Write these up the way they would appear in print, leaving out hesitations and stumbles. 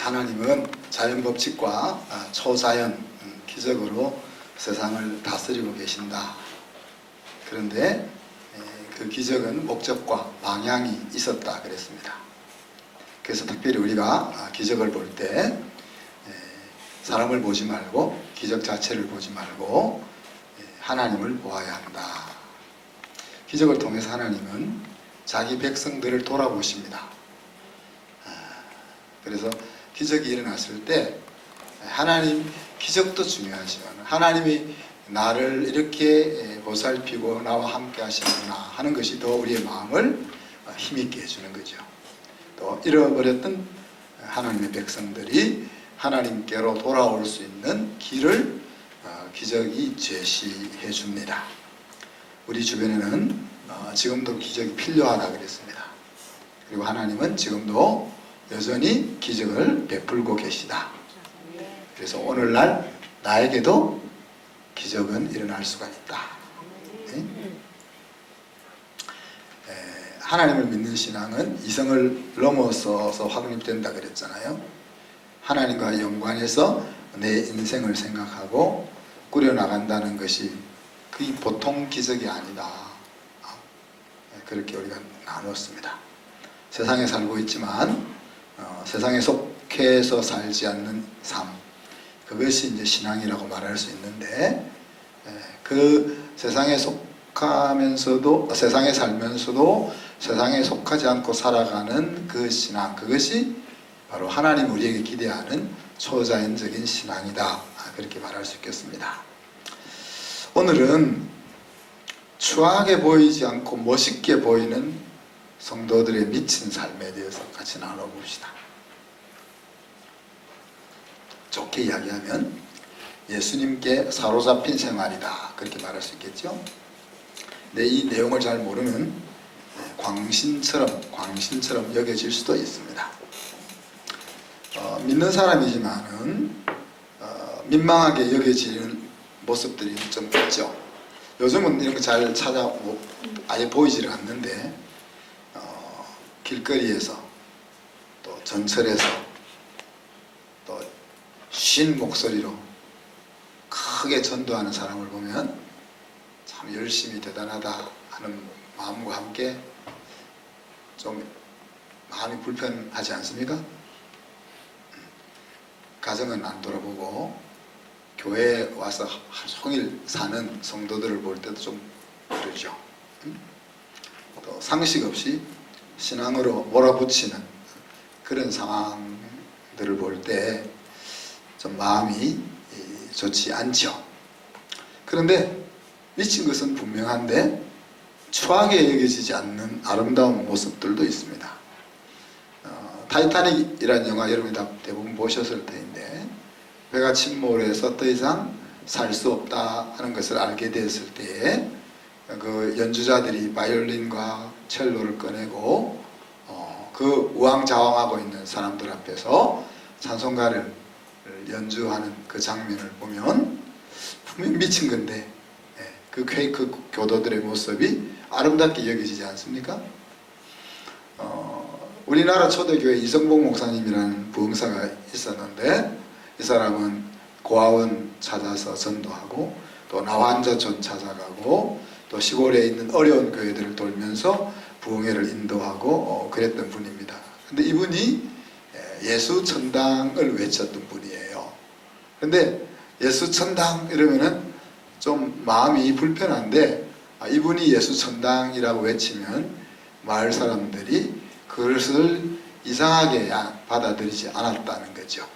하나님은 자연 법칙과 초자연 기적으로 세상을 다스리고 계신다. 그런데 그 기적은 목적과 방향이 있었다 그랬습니다. 그래서 특별히 우리가 기적을 볼 때 사람을 보지 말고 기적 자체를 보지 말고 하나님을 보아야 한다. 기적을 통해서 하나님은 자기 백성들을 돌아보십니다. 그래서 기적이 일어났을 때 하나님, 기적도 중요하지만 하나님이 나를 이렇게 보살피고 나와 함께 하시는구나 하는 것이 더 우리의 마음을 힘있게 해주는 거죠. 또 잃어버렸던 하나님의 백성들이 하나님께로 돌아올 수 있는 길을 기적이 제시해 줍니다. 우리 주변에는 지금도 기적이 필요하다 그랬습니다. 그리고 하나님은 지금도 여전히 기적을 베풀고 계시다. 그래서 오늘날 나에게도 기적은 일어날 수가 있다. 하나님을 믿는 신앙은 이성을 넘어서서 확립된다 그랬잖아요. 하나님과 연관해서 내 인생을 생각하고 꾸려나간다는 것이 그게 보통 기적이 아니다. 그렇게 우리가 나눴습니다. 세상에 살고 있지만 세상에 속해서 살지 않는 삶, 그것이 이제 신앙이라고 말할 수 있는데, 그 세상에 속하면서도, 세상에 살면서도 세상에 속하지 않고 살아가는 그 신앙, 그것이 바로 하나님 우리에게 기대하는 초자연적인 신앙이다. 그렇게 말할 수 있겠습니다. 오늘은 추하게 보이지 않고 멋있게 보이는 성도들의 미친 삶에 대해서 같이 나눠봅시다. 좋게 이야기하면 예수님께 사로잡힌 생활이다. 그렇게 말할 수 있겠죠. 근데 이 내용을 잘 모르면 광신처럼 여겨질 수도 있습니다. 믿는 사람이지만은 민망하게 여겨지는 모습들이 좀 있죠. 요즘은 이런 거 잘 아예 보이지를 않는데 길거리에서 또 전철에서 또 쉰 목소리로 크게 전도하는 사람을 보면 참 열심히 대단하다 하는 마음과 함께 좀 마음이 불편하지 않습니까? 가정은 안 돌아보고 교회에 와서 하루 종일 사는 성도들을 볼 때도 좀 그러죠. 또 상식 없이 신앙으로 몰아붙이는 그런 상황들을 볼 때 좀 마음이 좋지 않죠. 그런데 미친 것은 분명한데 추하게 여겨지지 않는 아름다운 모습들도 있습니다. 타이타닉이라는 영화 여러분이 다 대부분 보셨을 텐데, 배가 침몰해서 더 이상 살 수 없다 하는 것을 알게 되었을 때에 그 연주자들이 바이올린과 첼로를 꺼내고 그 우왕좌왕하고 있는 사람들 앞에서 찬송가를 연주하는 그 장면을 보면 분명히 미친 건데 그 퀘이크 교도들의 모습이 아름답게 여겨지지 않습니까? 우리나라 초대교회 이성복 목사님이라는 부흥사가 있었는데, 이 사람은 고아원 찾아서 전도하고 또 나환자촌 찾아가고 또 시골에 있는 어려운 교회들을 돌면서 부흥회를 인도하고 그랬던 분입니다. 근데 이분이 예수 천당을 외쳤던 분이에요. 근데 예수 천당 이러면은 좀 마음이 불편한데, 이분이 예수 천당이라고 외치면 마을 사람들이 그것을 이상하게 받아들이지 않았다는 거죠.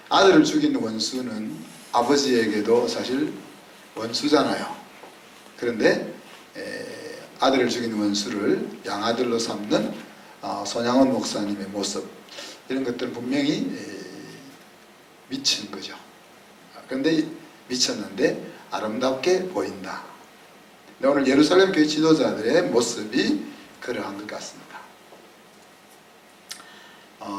아들을 죽인 원수는 아버지에게도 사실 원수잖아요. 그런데 아들을 죽인 원수를 양아들로 삼는 손양원 목사님의 모습, 이런 것들은 분명히 미친 거죠. 그런데 미쳤는데 아름답게 보인다. 근데 오늘 예루살렘 교회 지도자들의 모습이 그러한 것 같습니다.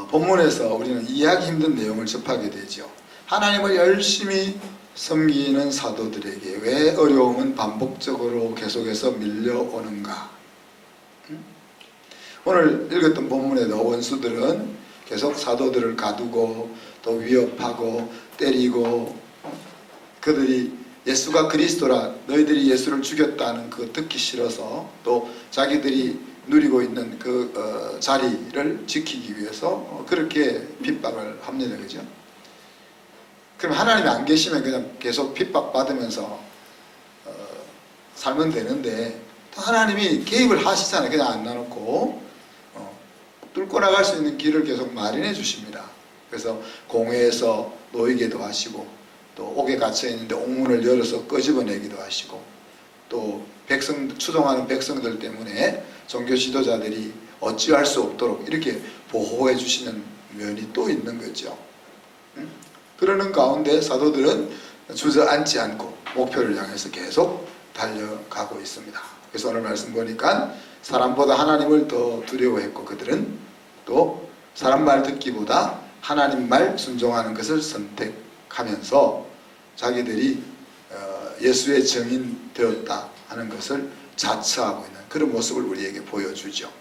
본문에서 우리는 이해하기 힘든 내용을 접하게 되죠. 하나님을 열심히 섬기는 사도들에게 왜 어려움은 반복적으로 계속해서 밀려오는가? 오늘 읽었던 본문에도 원수들은 계속 사도들을 가두고 또 위협하고 때리고, 그들이 예수가 그리스도라, 너희들이 예수를 죽였다는 그 듣기 싫어서 또 자기들이 누리고 있는 그 자리를 지키기 위해서 그렇게 핍박을 합니다. 그죠? 그럼 하나님이 안 계시면 그냥 계속 핍박받으면서 살면 되는데, 또 하나님이 개입을 하시잖아요. 그냥 안 놔놓고 뚫고 나갈 수 있는 길을 계속 마련해 주십니다. 그래서 공회에서 놓이게도 하시고, 또 옥에 갇혀 있는데 옥문을 열어서 끄집어내기도 하시고, 또 추종하는 백성들 때문에 종교 지도자들이 어찌할 수 없도록 이렇게 보호해 주시는 면이 또 있는 거죠. 그러는 가운데 사도들은 주저앉지 않고 목표를 향해서 계속 달려가고 있습니다. 그래서 오늘 말씀 보니까 사람보다 하나님을 더 두려워했고, 그들은 또 사람 말 듣기보다 하나님 말 순종하는 것을 선택하면서 자기들이 예수의 증인 되었다 하는 것을 자처하고 있는 그런 모습을 우리에게 보여주죠.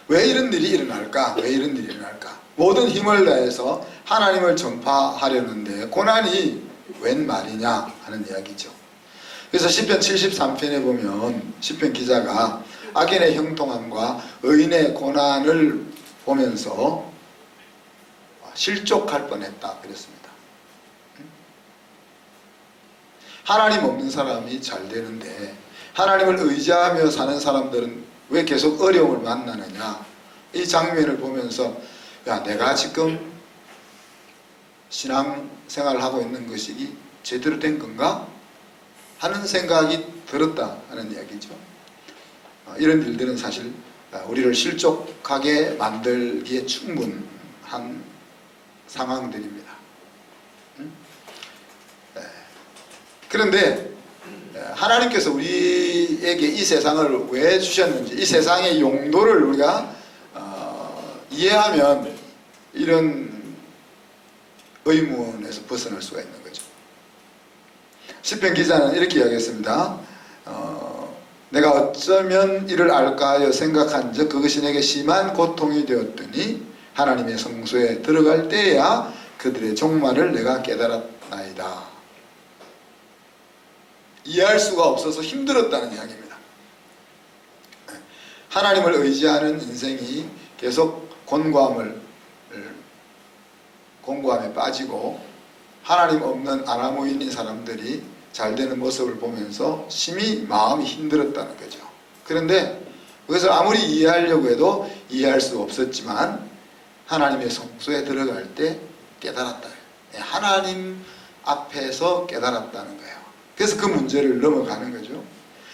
왜 이런 일이 일어날까? 왜 이런 일이 일어날까? 모든 힘을 다해서 하나님을 전파하려는데 고난이 웬 말이냐 하는 이야기죠. 그래서 시편 73편에 보면 시편 기자가 악인의 형통함과 의인의 고난을 보면서 실족할 뻔했다 그랬습니다. 하나님 없는 사람이 잘 되는데 하나님을 의지하며 사는 사람들은 왜 계속 어려움을 만나느냐, 이 장면을 보면서 야, 내가 지금 신앙생활을 하고 있는 것이 제대로 된 건가? 하는 생각이 들었다 하는 이야기죠. 이런 일들은 사실 우리를 실족하게 만들기에 충분한 상황들입니다. 그런데 하나님께서 우리에게 이 세상을 왜 주셨는지, 이 세상의 용도를 우리가 이해하면 이런 의문에서 벗어날 수가 있는 거죠. 시편 기자는 이렇게 이야기했습니다. 내가 어쩌면 이를 알까 하여 생각한 적 그것이 내게 심한 고통이 되었더니 하나님의 성소에 들어갈 때야 그들의 종말을 내가 깨달았나이다. 이해할 수가 없어서 힘들었다는 이야기입니다. 하나님을 의지하는 인생이 계속 공고함에 빠지고 하나님 없는 아나무인인 사람들이 잘 되는 모습을 보면서 심히 마음이 힘들었다는 거죠. 그런데 그것을 아무리 이해하려고 해도 이해할 수 없었지만 하나님의 성소에 들어갈 때 깨달았다. 하나님 앞에서 깨달았다는 거예요. 그래서 그 문제를 넘어가는 거죠.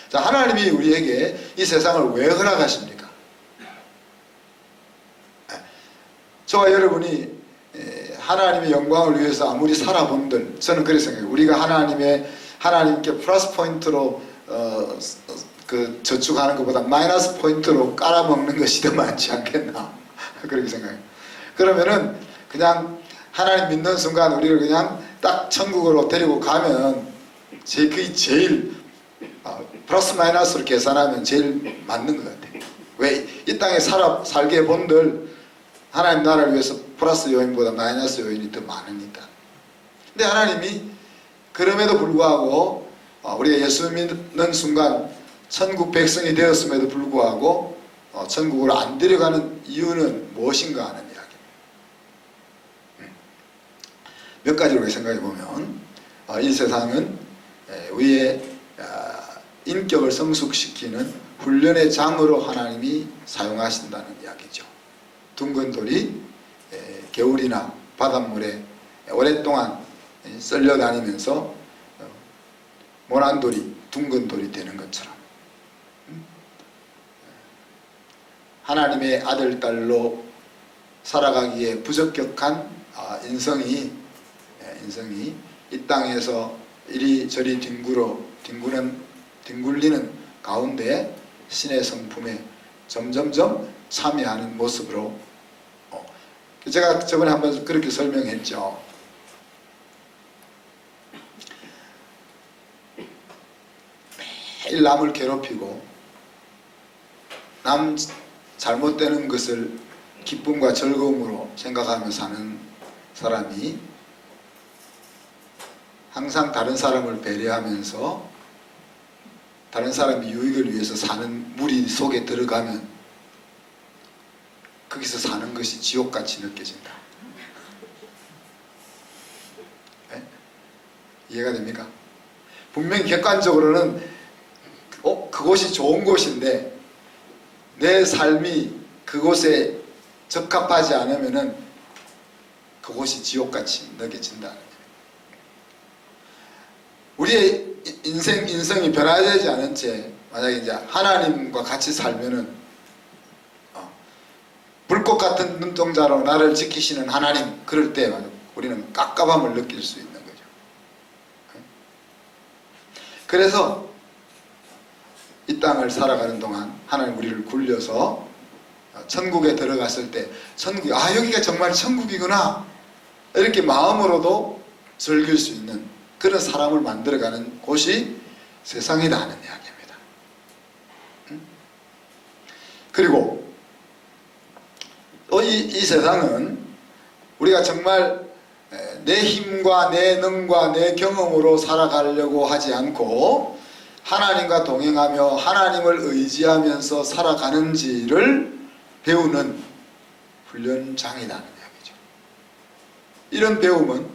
자, 하나님이 우리에게 이 세상을 왜 허락하십니까? 저와 여러분이 하나님의 영광을 위해서 아무리 살아본들, 저는 그렇게 생각해요. 우리가 하나님께 플러스 포인트로 그 저축하는 것보다 마이너스 포인트로 깔아먹는 것이 더 많지 않겠나 그렇게 생각해요. 그러면은 그냥 하나님 믿는 순간 우리를 그냥 딱 천국으로 데리고 가면 그게 제일 플러스 마이너스로 계산하면 제일 맞는 것 같아요. 왜? 이 땅에 살게 본들 하나님 나라를 위해서 플러스 요인보다 마이너스 요인이 더 많으니까. 근데 하나님이 그럼에도 불구하고 우리가 예수 믿는 순간 천국 백성이 되었음에도 불구하고 천국으로 안 데려가는 이유는 무엇인가 하는 이야기입니다. 몇 가지로 생각해 보면 이 세상은 우리의 인격을 성숙시키는 훈련의 장으로 하나님이 사용하신다는 이야기죠. 둥근 돌이 겨울이나 바닷물에 오랫동안 썰려 다니면서 모난 돌이 둥근 돌이 되는 것처럼 하나님의 아들, 딸로 살아가기에 부적격한 인성이 이 땅에서 이리저리 뒹굴리는 가운데 신의 성품에 점점점 참여하는 모습으로, 제가 저번에 한번 그렇게 설명했죠. 매일 남을 괴롭히고 남 잘못되는 것을 기쁨과 즐거움으로 생각하며 사는 사람이 항상 다른 사람을 배려하면서 다른 사람의 유익을 위해서 사는 무리 속에 들어가면 거기서 사는 것이 지옥같이 느껴진다. 네? 이해가 됩니까? 분명히 객관적으로는 그곳이 좋은 곳인데 내 삶이 그곳에 적합하지 않으면은 그곳이 지옥같이 느껴진다. 우리의 인성이 변화되지 않은 채 만약에 이제 하나님과 같이 살면은 불꽃 같은 눈동자로 나를 지키시는 하나님, 그럴 때 우리는 깝깝함을 느낄 수 있는 거죠. 그래서 이 땅을 살아가는 동안 하나님 우리를 굴려서 천국에 들어갔을 때 여기가 정말 천국이구나 이렇게 마음으로도 즐길 수 있는 그런 사람을 만들어가는 곳이 세상이다 하는 이야기입니다. 그리고 이 세상은 우리가 정말 내 힘과 내 능과 내 경험으로 살아가려고 하지 않고 하나님과 동행하며 하나님을 의지하면서 살아가는지를 배우는 훈련장이라는 이야기죠. 이런 배움은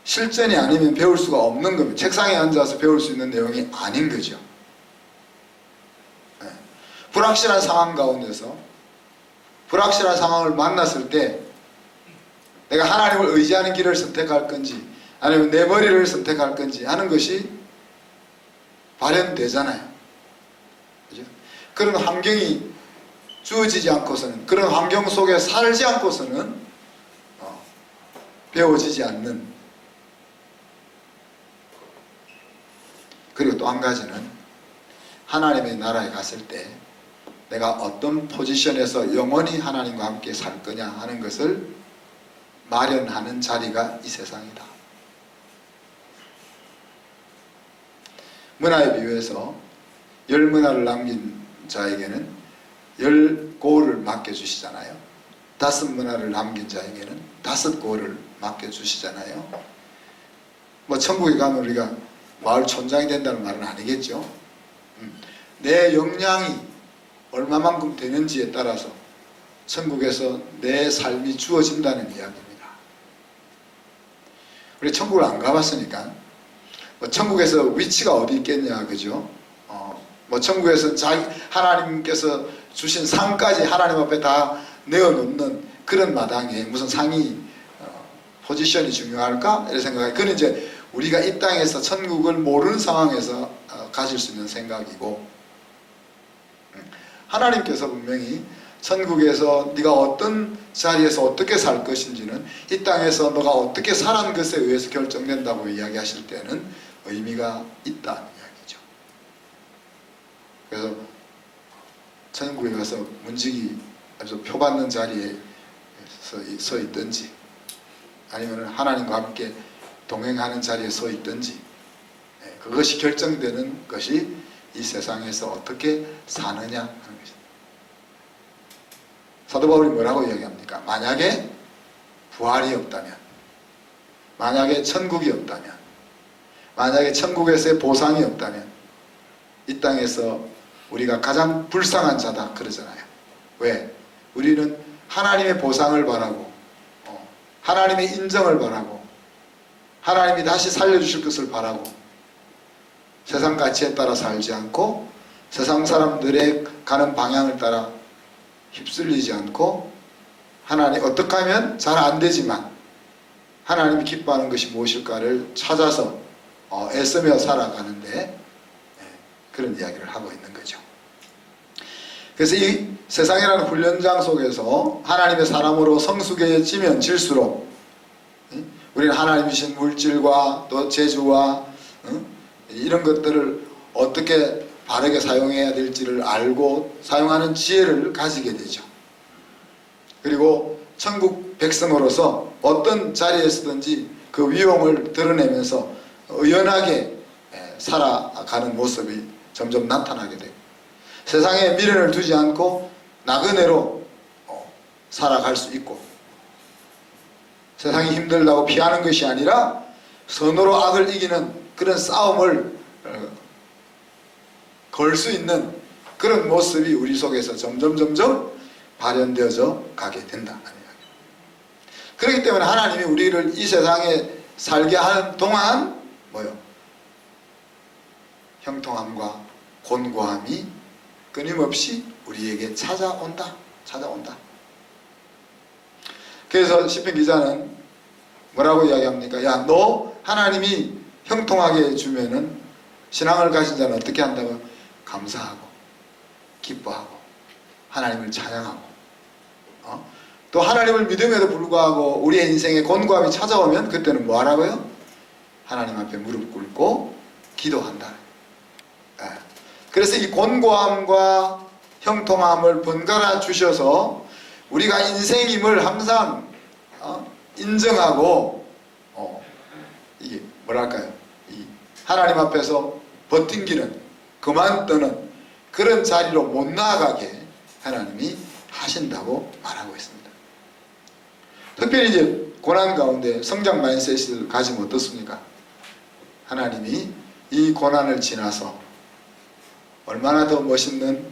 실전이 아니면 배울 수가 없는 겁니다. 책상에 앉아서 배울 수 있는 내용이 아닌 거죠. 불확실한 상황 가운데서 불확실한 상황을 만났을 때 내가 하나님을 의지하는 길을 선택할 건지 아니면 내 머리를 선택할 건지 하는 것이 발현되잖아요. 그죠? 그런 환경이 주어지지 않고서는, 그런 환경 속에 살지 않고서는 배워지지 않는. 그리고 또 한 가지는 하나님의 나라에 갔을 때 내가 어떤 포지션에서 영원히 하나님과 함께 살 거냐 하는 것을 마련하는 자리가 이 세상이다. 문화에 비유해서 10문화를 남긴 자에게는 10고를 맡겨주시잖아요. 5문화를 남긴 자에게는 5고를 맡겨주시잖아요. 뭐 천국에 가면 우리가 마을 촌장이 된다는 말은 아니겠죠. 내 역량이 얼마만큼 되는지에 따라서 천국에서 내 삶이 주어진다는 이야기입니다. 우리 천국을 안 가봤으니까 뭐 천국에서 위치가 어디 있겠냐, 그죠? 뭐 천국에서 하나님께서 주신 상까지 하나님 앞에 다 내어놓는 그런 마당에 무슨 상이 포지션이 중요할까? 이런 생각이. 그건 이제 우리가 이 땅에서 천국을 모르는 상황에서 가질 수 있는 생각이고, 하나님께서 분명히 천국에서 네가 어떤 자리에서 어떻게 살 것인지는 이 땅에서 너가 어떻게 살아는 것에 의해서 결정된다고 이야기하실 때는 의미가 있다는 이야기죠. 그래서 천국에 가서 문지기 아주 표받는 자리에 서 있든지 아니면 하나님과 함께 동행하는 자리에 서 있든지 그것이 결정되는 것이 이 세상에서 어떻게 사느냐 하는 것입니다. 사도 바울이 뭐라고 이야기합니까? 만약에 부활이 없다면, 만약에 천국이 없다면, 만약에 천국에서의 보상이 없다면 이 땅에서 우리가 가장 불쌍한 자다 그러잖아요. 왜? 우리는 하나님의 보상을 바라고 하나님의 인정을 바라고 하나님이 다시 살려주실 것을 바라고 세상 가치에 따라 살지 않고 세상 사람들의 가는 방향을 따라 휩쓸리지 않고 하나님 어떻게 하면 잘 안 되지만 하나님이 기뻐하는 것이 무엇일까를 찾아서 애쓰며 살아가는데 그런 이야기를 하고 있는 거죠. 그래서 이 세상이라는 훈련장 속에서 하나님의 사람으로 성숙해지면 질수록 우리는 하나님이 주신 물질과 또 재주와 이런 것들을 어떻게 바르게 사용해야 될지를 알고 사용하는 지혜를 가지게 되죠. 그리고 천국 백성으로서 어떤 자리에서든지 그 위용을 드러내면서 의연하게 살아가는 모습이 점점 나타나게 되고 세상에 미련을 두지 않고 나그네로 살아갈 수 있고, 세상이 힘들다고 피하는 것이 아니라 선으로 악을 이기는 그런 싸움을 걸 수 있는 그런 모습이 우리 속에서 점점 발현되어져 가게 된다. 그렇기 때문에 하나님이 우리를 이 세상에 살게 하는 동안 뭐요? 형통함과 곤고함이 끊임없이 우리에게 찾아온다. 그래서 시편 기자는 뭐라고 이야기합니까? 야, 너 하나님이 형통하게 해주면은 신앙을 가진 자는 어떻게 한다고? 감사하고 기뻐하고 하나님을 찬양하고, 또 하나님을 믿음에도 불구하고 우리의 인생에 곤고함이 찾아오면 그때는 뭐 하라고요? 하나님 앞에 무릎 꿇고 기도한다. 그래서 이 곤고함과 형통함을 번갈아 주셔서 우리가 인생임을 항상 인정하고 이게 뭐랄까요? 이 하나님 앞에서 버팅기는, 그만두는 그런 자리로 못 나아가게 하나님이 하신다고 말하고 있습니다. 특별히 이제 고난 가운데 성장 마인셋을 가지면 어떻습니까? 하나님이 이 고난을 지나서 얼마나 더 멋있는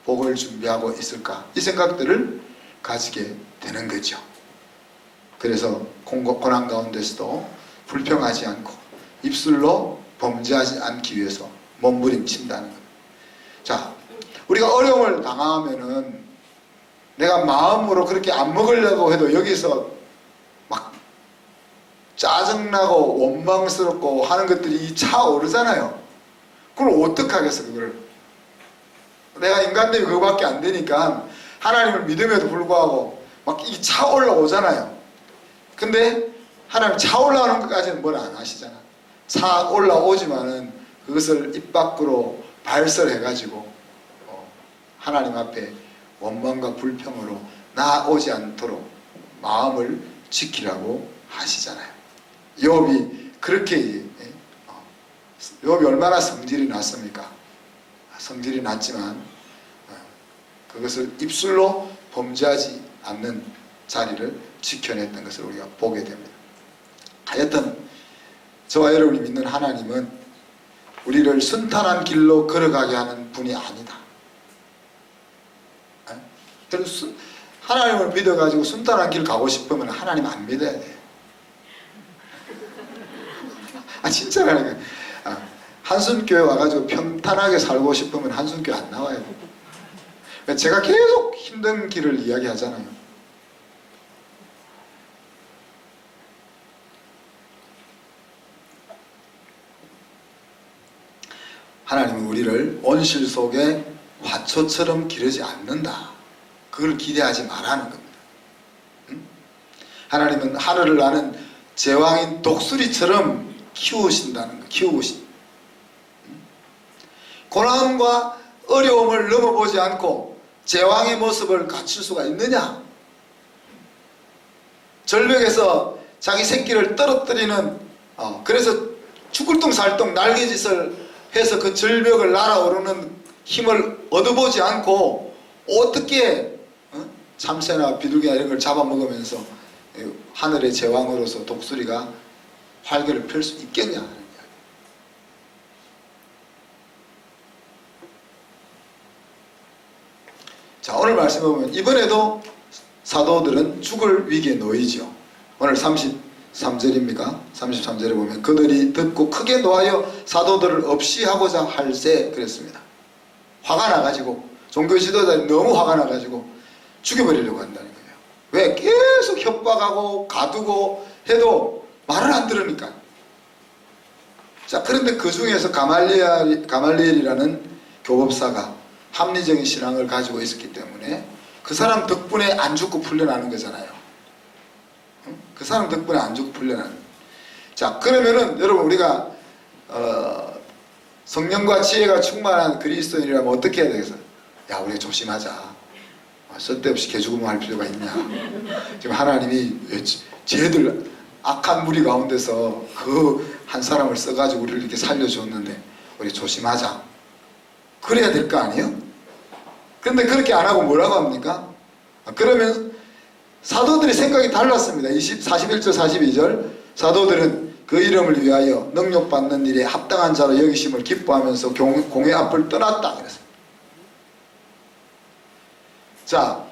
복을 준비하고 있을까, 이 생각들을 가지게 되는 거죠. 그래서 고난 가운데서도 불평하지 않고 입술로 범죄하지 않기 위해서 몸부림친다는 것. 자, 우리가 어려움을 당하면은 내가 마음으로 그렇게 안 먹으려고 해도 여기서 막 짜증나고 원망스럽고 하는 것들이 차오르잖아요. 그걸 어떡하겠어, 그걸. 내가 인간됨이 그거밖에 안 되니까 하나님을 믿음에도 불구하고 막 이 차올라오잖아요. 근데 하나님 차올라오는 것까지는 뭘 안 하시잖아. 차올라오지만은 그것을 입 밖으로 발설해가지고 하나님 앞에 원망과 불평으로 나오지 않도록 마음을 지키라고 하시잖아요. 욥이 그렇게, 욥이 얼마나 성질이 났습니까? 성질이 났지만 그것을 입술로 범죄하지 않는 자리를 지켜냈던 것을 우리가 보게 됩니다. 하여튼 저와 여러분이 믿는 하나님은 우리를 순탄한 길로 걸어가게 하는 분이 아니다. 하나님을 믿어가지고 순탄한 길 가고 싶으면 하나님 안 믿어야 돼. 진짜라니까. 한순교회 와가지고 평탄하게 살고 싶으면 한순교회 안 나와요. 제가 계속 힘든 길을 이야기하잖아요. 하나님은 우리를 온실 속에 화초처럼 기르지 않는다. 그걸 기대하지 말라는 겁니다. 하나님은 하늘을 나는 제왕인 독수리처럼 키우신다는 거, 키우신. 고난과 어려움을 넘어보지 않고 제왕의 모습을 갖출 수가 있느냐? 절벽에서 자기 새끼를 떨어뜨리는, 그래서 죽을뚱살뚱 날개짓을 해서 그 절벽을 날아오르는 힘을 얻어보지 않고 어떻게 참새나 비둘기나 이런 걸 잡아먹으면서 하늘의 제왕으로서 독수리가 활개를 펼 수 있겠냐. 자, 오늘 말씀에 보면 이번에도 사도들은 죽을 위기에 놓이죠. 오늘 33절입니까? 33절에 보면 그들이 듣고 크게 노하여 사도들을 없이 하고자 할세 그랬습니다. 화가 나가지고 종교 지도자들이 너무 화가 나가지고 죽여버리려고 한다는 거예요. 왜? 계속 협박하고 가두고 해도 말을 안 들으니까. 자, 그런데 그 중에서 가말리엘이라는 교법사가 합리적인 신앙을 가지고 있었기 때문에 그 사람 덕분에 안 죽고 풀려나는 거잖아요. 그 사람 덕분에 안 죽고 풀려나는. 자, 그러면은 여러분 우리가 성령과 지혜가 충만한 그리스도인이라면 어떻게 해야 되겠어요? 야, 우리가 조심하자. 쓸데없이 개죽음을 할 필요가 있냐. 지금 하나님이 쟤들 악한 무리 가운데서 그 한 사람을 써가지고 우리를 이렇게 살려줬는데 우리 조심하자. 그래야 될 거 아니에요? 그런데 그렇게 안 하고 뭐라고 합니까? 그러면 사도들의 생각이 달랐습니다. 41절 42절 사도들은 그 이름을 위하여 능력받는 일에 합당한 자로 여기심을 기뻐하면서 공회 앞을 떠났다 그랬어요. 자,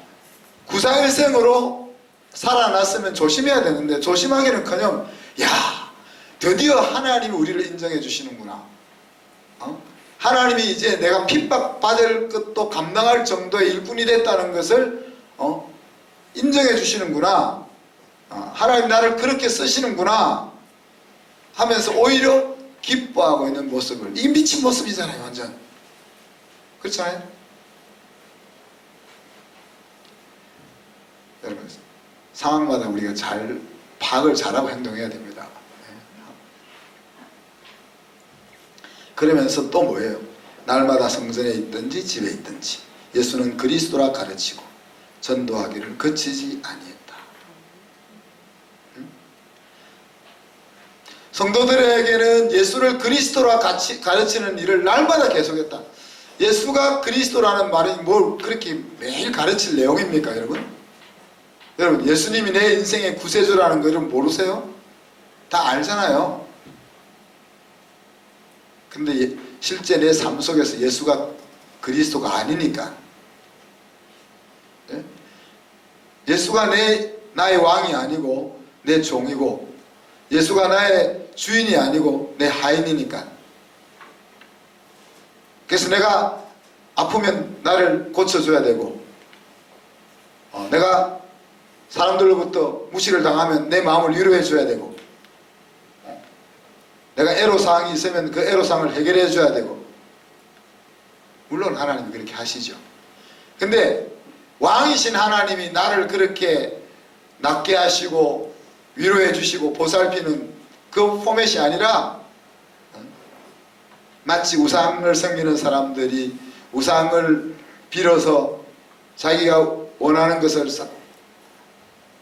구사일생으로 살아났으면 조심해야 되는데 조심하기는커녕 야, 드디어 하나님이 우리를 인정해 주시는구나. 하나님이 이제 내가 핍박받을 것도 감당할 정도의 일꾼이 됐다는 것을 인정해 주시는구나. 하나님 나를 그렇게 쓰시는구나 하면서 오히려 기뻐하고 있는 모습을, 이게 미친 모습이잖아요. 완전 그렇잖아요. 여러분, 상황마다 우리가 잘 파악을 잘하고 행동해야 됩니다. 그러면서 또 뭐예요? 날마다 성전에 있든지 집에 있든지 예수는 그리스도라 가르치고 전도하기를 그치지 아니했다. 성도들에게는 예수를 그리스도라 가르치는 일을 날마다 계속했다. 예수가 그리스도라는 말이 뭘 그렇게 매일 가르칠 내용입니까, 여러분? 여러분, 예수님이 내 인생의 구세주라는 거 여러분 모르세요? 다 알잖아요. 근데 실제 내 삶 속에서 예수가 그리스도가 아니니까, 예? 예수가 나의 왕이 아니고 내 종이고, 예수가 나의 주인이 아니고 내 하인이니까. 그래서 내가 아프면 나를 고쳐줘야 되고, 내가 사람들로부터 무시를 당하면 내 마음을 위로해 줘야 되고, 내가 애로사항이 있으면 그 애로사항을 해결해 줘야 되고, 물론 하나님이 그렇게 하시죠. 근데 왕이신 하나님이 나를 그렇게 낫게 하시고 위로해 주시고 보살피는 그 포맷이 아니라, 마치 우상을 섬기는 사람들이 우상을 빌어서 자기가 원하는 것을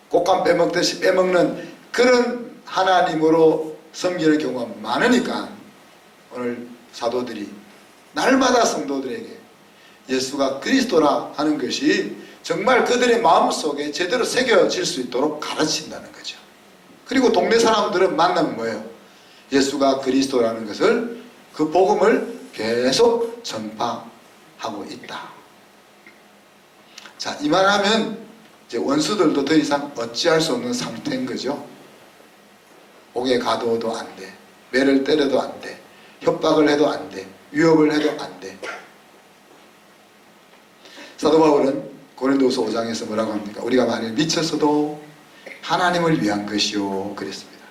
꽃감 빼먹듯이 빼먹는 그런 하나님으로 섬기는 경우가 많으니까, 오늘 사도들이 날마다 성도들에게 예수가 그리스도라 하는 것이 정말 그들의 마음속에 제대로 새겨질 수 있도록 가르친다는 거죠. 그리고 동네 사람들은 만나면 뭐예요? 예수가 그리스도라는 것을, 그 복음을 계속 전파하고 있다. 자, 이만하면 이제 원수들도 더 이상 어찌할 수 없는 상태인 거죠. 옥에 가두어도 안 돼, 매를 때려도 안 돼, 협박을 해도 안 돼, 위협을 해도 안 돼. 사도 바울은 고린도후서 5장에서 뭐라고 합니까? 우리가 만일 미쳤어도 하나님을 위한 것이요 그랬습니다.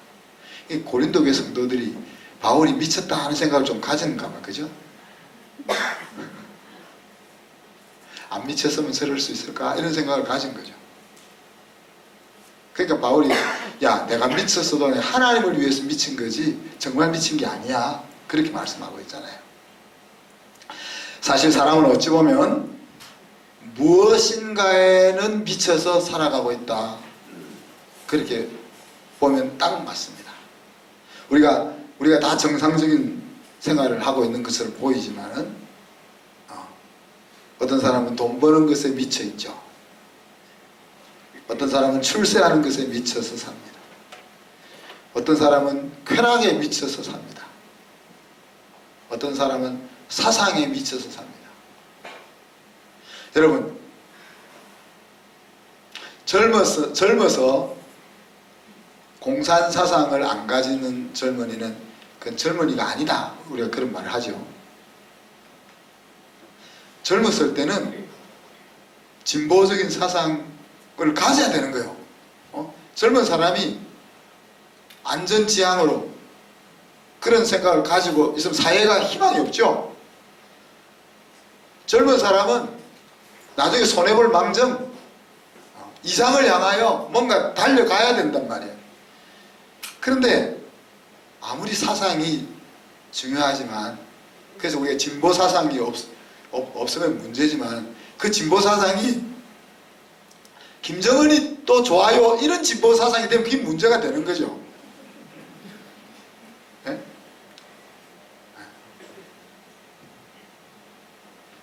이 고린도 교회 성도들이 바울이 미쳤다 하는 생각을 좀 가진가 봐, 그죠? 안 미쳤으면 저럴 수 있을까? 이런 생각을 가진 거죠. 그러니까 바울이, 야, 내가 미쳤어도 하나님을 위해서 미친 거지 정말 미친 게 아니야, 그렇게 말씀하고 있잖아요. 사실 사람은 어찌 보면 무엇인가에는 미쳐서 살아가고 있다, 그렇게 보면 딱 맞습니다. 우리가 다 정상적인 생활을 하고 있는 것처럼 보이지만은, 어떤 사람은 돈 버는 것에 미쳐 있죠. 어떤 사람은 출세하는 것에 미쳐서 삽니다. 어떤 사람은 쾌락에 미쳐서 삽니다. 어떤 사람은 사상에 미쳐서 삽니다. 여러분, 젊어서 공산 사상을 안 가지는 젊은이는 그건 젊은이가 아니다, 우리가 그런 말을 하죠. 젊었을 때는 진보적인 사상을 가져야 되는 거예요. 젊은 사람이 안전지향으로 그런 생각을 가지고 있으면 사회가 희망이 없죠. 젊은 사람은 나중에 손해볼 망정, 이상을 향하여 뭔가 달려가야 된단 말이에요. 그런데 아무리 사상이 중요하지만, 그래서 우리가 진보 사상이 없으면 문제지만, 그 진보 사상이 김정은이 또 좋아요 이런 진보 사상이 되면 그게 문제가 되는 거죠. 네?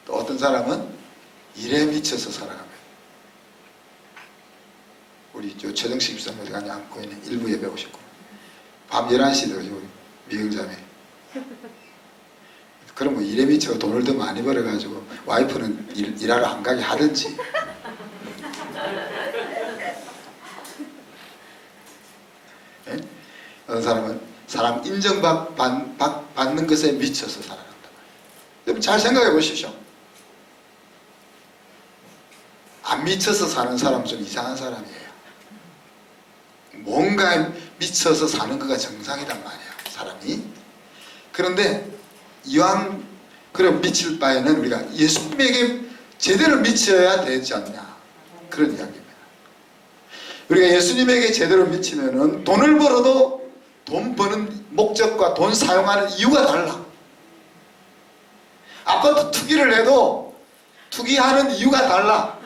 또 어떤 사람은 일에 미쳐서 살아갑니다. 우리 최정식 집사님 어디 가냐 안 보이네. 일부 예배 오셨고 밤 11시 되죠 우리 미경자매. 그럼 뭐 일에 미쳐 돈을 더 많이 벌어가지고 와이프는 일하러 안 가게 하든지. 예? 어떤 사람은 사람 인정받는 것에 미쳐서 살아간다. 여러분 잘 생각해 보십시오. 안 미쳐서 사는 사람은 좀 이상한 사람이에요. 뭔가에 미쳐서 사는 거가 정상이란 말이에요, 사람이. 그런데 이왕 그럼 미칠 바에는 우리가 예수님에게 제대로 미쳐야 되지 않냐, 그런 이야기입니다. 우리가 예수님에게 제대로 미치면은 돈을 벌어도 돈 버는 목적과 돈 사용하는 이유가 달라. 아파트 투기를 해도 투기하는 이유가 달라.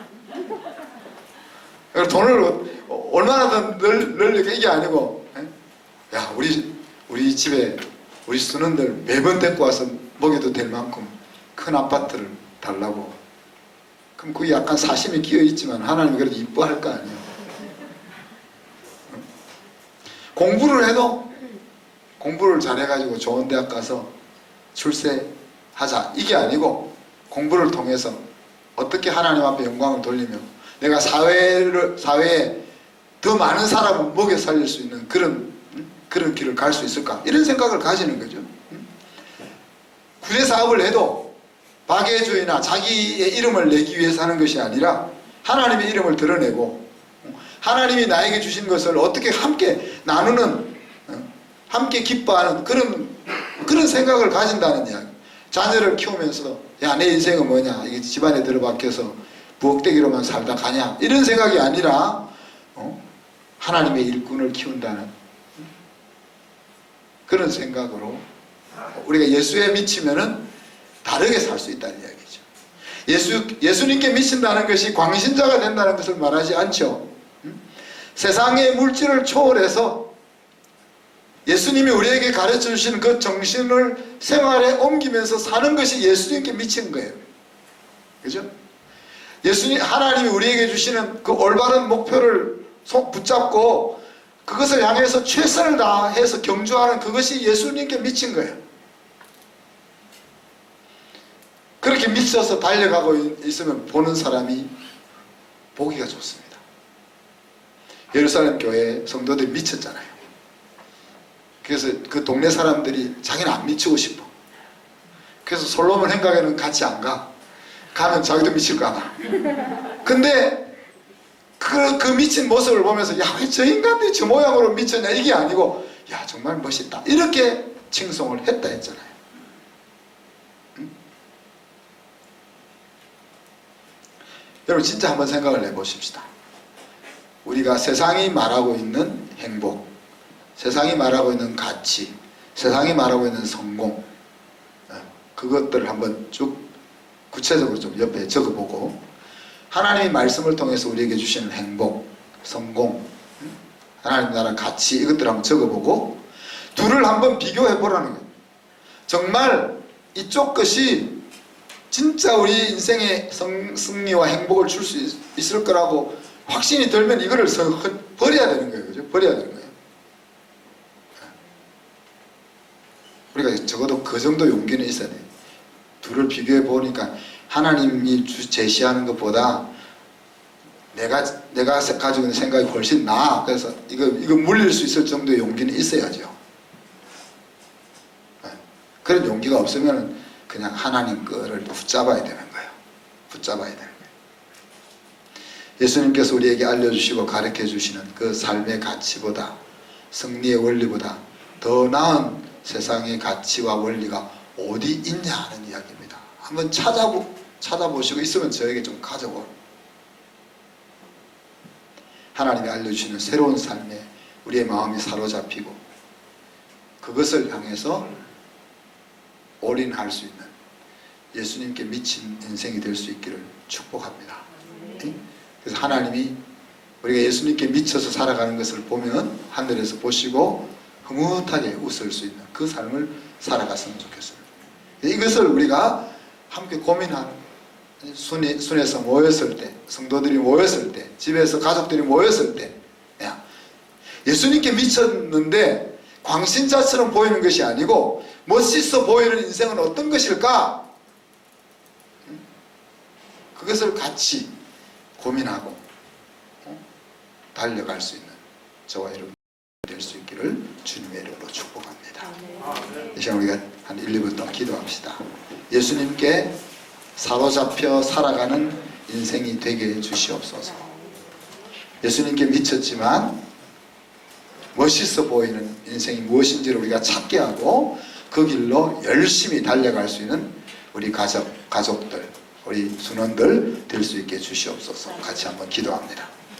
돈을 얼마나 더 늘리게 이게 아니고, 야 우리 집에 우리 수는들 매번 데리고 와서 먹여도 될 만큼 큰 아파트를 달라고. 그럼 그게 약간 사심이 끼어 있지만 하나님이 그래도 이뻐할 거 아니에요. 공부를 해도 공부를 잘해가지고 좋은 대학 가서 출세하자 이게 아니고, 공부를 통해서 어떻게 하나님 앞에 영광을 돌리며 내가 사회에 더 많은 사람을 먹여 살릴 수 있는 그런 길을 갈 수 있을까, 이런 생각을 가지는 거죠. 구제 사업을 해도 박애주의나 자기의 이름을 내기 위해서 하는 것이 아니라 하나님의 이름을 드러내고 하나님이 나에게 주신 것을 어떻게 함께 나누는, 함께 기뻐하는 그런 생각을 가진다는 이야기. 자녀를 키우면서 야 내 인생은 뭐냐, 이게 집안에 들어박혀서 부엌대기로만 살다 가냐, 이런 생각이 아니라 하나님의 일꾼을 키운다는 그런 생각으로 우리가 예수에 미치면은 다르게 살 수 있다는 이야기죠. 예수님께 미친다는 것이 광신자가 된다는 것을 말하지 않죠. 세상의 물질을 초월해서 예수님이 우리에게 가르쳐 주시는 그 정신을 생활에 옮기면서 사는 것이 예수님께 미친 거예요. 그죠? 하나님이 우리에게 주시는 그 올바른 목표를 붙잡고 그것을 향해서 최선을 다해서 경주하는 그것이 예수님께 미친 거예요. 그렇게 미쳐서 달려가고 있으면 보는 사람이 보기가 좋습니다. 예루살렘 교회 성도들이 미쳤잖아요. 그래서 그 동네 사람들이 자기는 안 미치고 싶어. 그래서 솔로몬 행각에는 같이 안 가. 가면 자기도 미칠까 봐. 근데 그 미친 모습을 보면서 야, 왜 저 인간들이 저 모양으로 미쳤냐, 이게 아니고 야 정말 멋있다, 이렇게 칭송을 했다 했잖아요. 여러분 진짜 한번 생각을 해보십시다. 우리가 세상이 말하고 있는 행복, 세상이 말하고 있는 가치, 세상이 말하고 있는 성공, 그것들을 한번 쭉 구체적으로 좀 옆에 적어보고 하나님의 말씀을 통해서 우리에게 주시는 행복, 성공, 하나님 나라 가치, 이것들을 한번 적어보고 둘을 한번 비교해 보라는 거예요. 정말 이쪽 것이 진짜 우리 인생의 승리와 행복을 줄 수 있을 거라고 확신이 들면 이거를 버려야 되는 거예요. 그죠? 버려야 되는 거예요. 우리가 적어도 그 정도 용기는 있어야 돼요. 둘을 비교해 보니까 하나님이 제시하는 것보다 내가 가지고 있는 생각이 훨씬 나아. 그래서 이거 물릴 수 있을 정도의 용기는 있어야죠. 그런 용기가 없으면 그냥 하나님 거를 붙잡아야 되는 거예요. 붙잡아야 되는 거예요. 예수님께서 우리에게 알려주시고 가르쳐 주시는 그 삶의 가치보다, 승리의 원리보다 더 나은 세상의 가치와 원리가 어디 있냐 하는 이야기입니다. 한번 찾아보시고 있으면 저에게 좀 가져올. 하나님이 알려주시는 새로운 삶에 우리의 마음이 사로잡히고 그것을 향해서 올인할 수 있는 예수님께 미친 인생이 될 수 있기를 축복합니다. 그래서 하나님이 우리가 예수님께 미쳐서 살아가는 것을 보면 하늘에서 보시고 흐뭇하게 웃을 수 있는 그 삶을 살아갔으면 좋겠습니다. 이것을 우리가 함께 고민하는, 순에서 모였을 때, 성도들이 모였을 때, 집에서 가족들이 모였을 때 예수님께 미쳤는데 광신자처럼 보이는 것이 아니고 멋있어 보이는 인생은 어떤 것일까? 그것을 같이 고민하고 달려갈 수 있는 저와 여러분 될 수 있기를 주님의 이름으로 축복합니다. 이 시간 우리가 한 1, 2분 동안 기도합시다. 예수님께 사로잡혀 살아가는 인생이 되게 해주시옵소서. 예수님께 미쳤지만 멋있어 보이는 인생이 무엇인지를 우리가 찾게 하고 그 길로 열심히 달려갈 수 있는 우리 가족들, 우리 순원들 될 수 있게 해주시옵소서. 같이 한번 기도합니다.